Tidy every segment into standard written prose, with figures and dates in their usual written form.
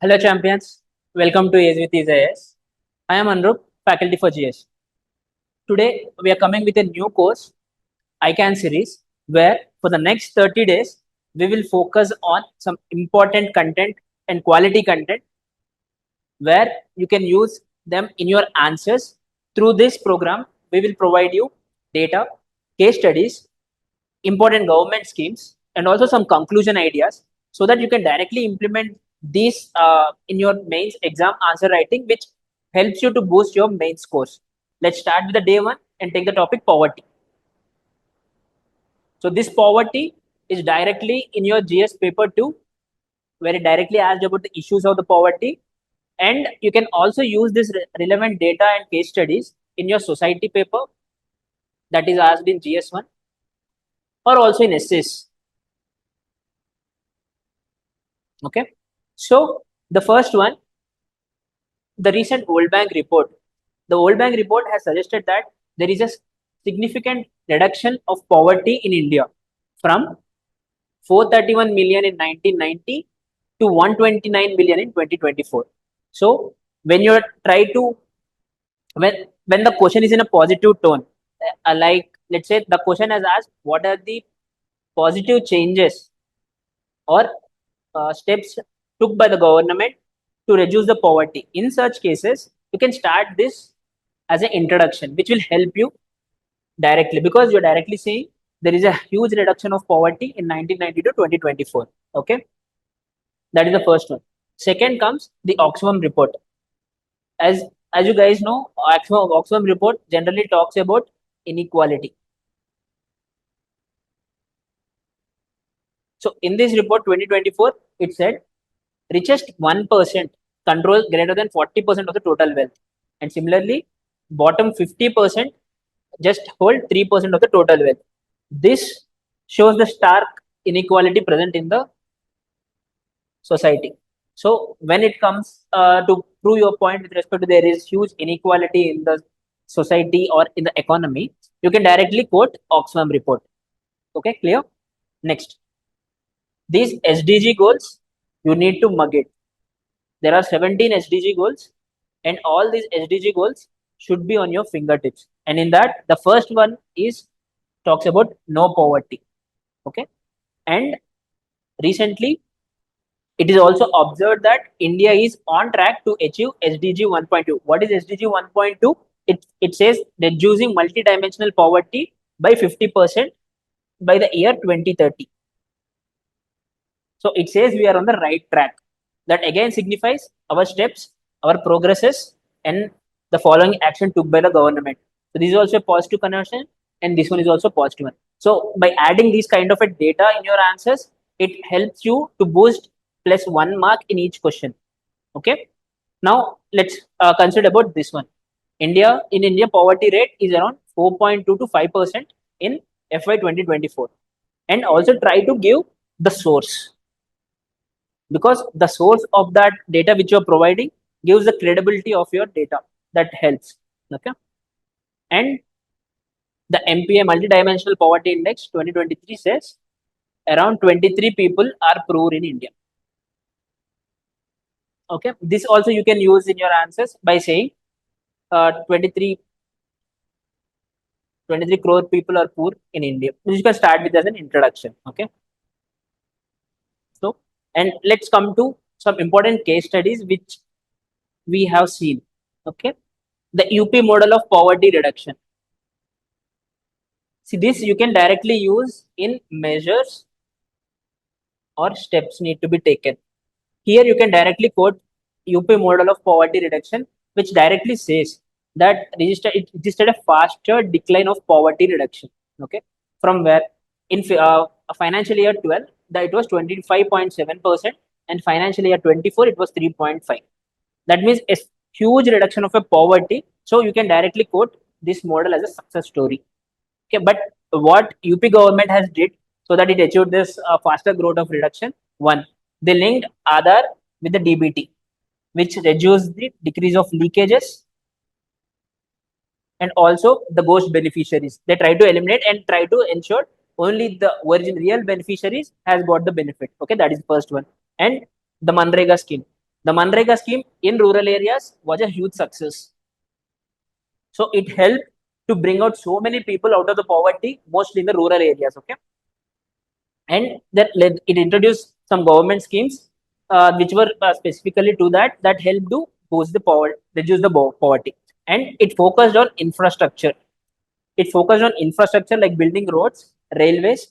Hello champions, welcome to Age with IS. I am Anurup, faculty for GS. Today we are coming with a new course, ICANN series, where for the next 30 days we will focus on some important content and quality content where you can use them in your answers. Through this program, we will provide you data, case studies, important government schemes, and also some conclusion ideas so that you can directly implement these in your mains exam answer writing, which helps you to boost your main scores. Let's start with the day one and take the topic poverty. So this poverty is directly in your GS paper 2, where it directly asked about the issues of the poverty. And you can also use this relevant data and case studies in your society paper that is asked in GS1 or also in essays. Okay. So the first one, the recent World Bank report. The World Bank report has suggested that there is a significant reduction of poverty in India from 431 million in 1990 to 129 million in 2024. So when you try to when the question is in a positive tone, like let's say the question has asked what are the positive changes or steps took by the government to reduce the poverty. In such cases, you can start this as an introduction, which will help you directly because you're directly saying there is a huge reduction of poverty in 1990 to 2024. Okay, that is the first one. Second comes the Oxfam report. As you guys know, Oxfam report generally talks about inequality. So in this report 2024, it said richest 1% control greater than 40% of the total wealth. And similarly, bottom 50% just hold 3% of the total wealth. This shows the stark inequality present in the society. So when it comes to prove your point with respect to there is huge inequality in the society or in the economy, you can directly quote Oxfam report. Okay, clear? Next, these SDG goals, you need to mug it. There are 17 SDG goals, and all these SDG goals should be on your fingertips. And in that, the first one is talks about no poverty. Okay, and recently it is also observed that India is on track to achieve SDG 1.2. What is SDG 1.2? It says reducing multidimensional poverty by 50% by the year 2030. So it says we are on the right track. That again signifies our steps, our progresses, and the following action took by the government. So this is also a positive conversion, and this one is also positive one. So by adding these kind of a data in your answers, it helps you to boost plus 1 mark in each question. Okay. Now let's consider about this one. In India, poverty rate is around 4.2 to 5% in FY 2024, and also try to give the source because the source of that data which you're providing gives the credibility of your data. That helps. Okay. And the MPA multidimensional poverty index 2023 says around 23 people are poor in India. Okay, this also you can use in your answers by saying 23 crore people are poor in India. You can start with as an introduction. Okay, so and let's come to some important case studies which we have seen. Okay, the UP model of poverty reduction. See, this you can directly use in measures or steps need to be taken. Here you can directly quote UP model of poverty reduction, which directly says that it registered a faster decline of poverty reduction. Okay, from where in financial year 12 that it was 25.7%, and financial year 24 it was 3.5. That means a huge reduction of a poverty. So you can directly quote this model as a success story. Okay, but what UP government has did so that it achieved this faster growth of reduction? One, they linked Aadhaar with the DBT, which reduced the decrease of leakages and also the ghost beneficiaries. They try to eliminate and try to ensure only the origin real beneficiaries has got the benefit. Okay, that is the first one. And the Manrega scheme. The Manrega scheme in rural areas was a huge success. So it helped to bring out so many people out of the poverty, mostly in the rural areas. Okay, and that led it introduced some government schemes which were specifically to that helped to boost the poverty, reduce the poverty, and it focused on infrastructure. It focused on infrastructure like building roads, railways,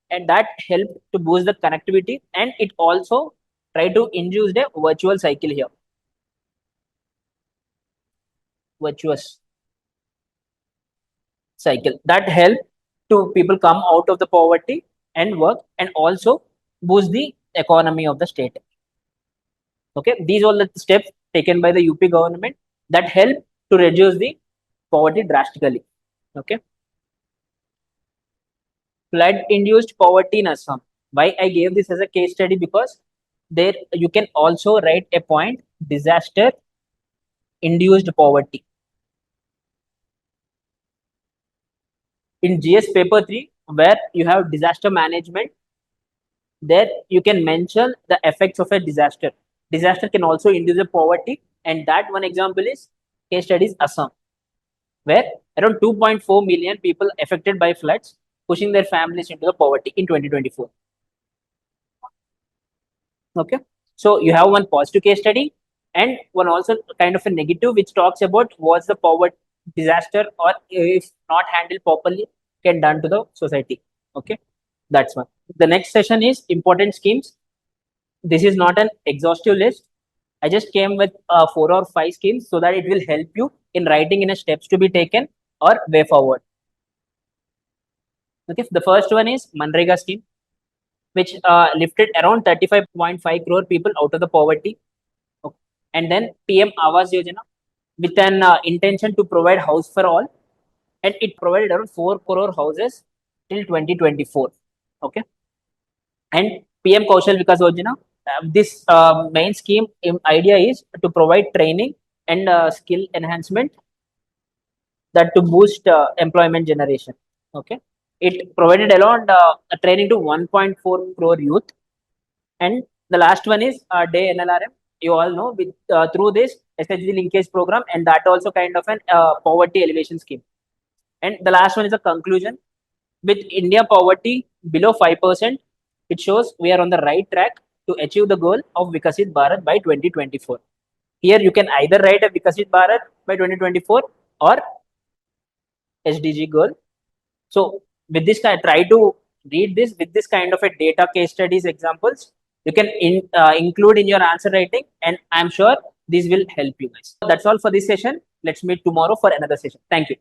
and that helped to boost the connectivity. And it also tried to induce the virtual cycle here, virtuous cycle that help to people come out of the poverty and work and also boost the economy of the state. Okay, these are the steps taken by the UP government that help to reduce the poverty drastically. Okay, flood induced poverty in Assam. Why I gave this as a case study? Because there you can also write a point, disaster induced poverty. In GS paper 3, where you have disaster management, there you can mention the effects of a disaster. Disaster can also induce a poverty, and that one example is case studies Assam, where around 2.4 million people affected by floods, pushing their families into the poverty in 2024. Okay, so you have one positive case study and one also kind of a negative, which talks about what's the poverty disaster or if not handled properly can done to the society. Okay, that's one. The next session is important schemes. This is not an exhaustive list. I just came with 4 or 5 schemes so that it will help you in writing in a steps to be taken or way forward. Okay, the first one is Manrega scheme, which lifted around 35.5 crore people out of the poverty. Okay. And then PM Awas Yojana, with an intention to provide house for all, and it provided around 4 crore houses till 2024. Okay, and PM Kaushal Vikas Yojana. This main scheme idea is to provide training and skill enhancement that to boost employment generation. Okay, it provided around a training to 1.4 crore youth. And the last one is day NLRM. You all know with through this SHG linkage program, and that also kind of an poverty elevation scheme. And the last one is a conclusion. With India poverty below 5%, it shows we are on the right track to achieve the goal of Vikasit Bharat by 2024. Here you can either write a Vikasit Bharat by 2024 or SDG goal. So with this, try to read this with this kind of a data case studies examples. You can include in your answer writing, and I'm sure this will help you guys. That's all for this session. Let's meet tomorrow for another session. Thank you.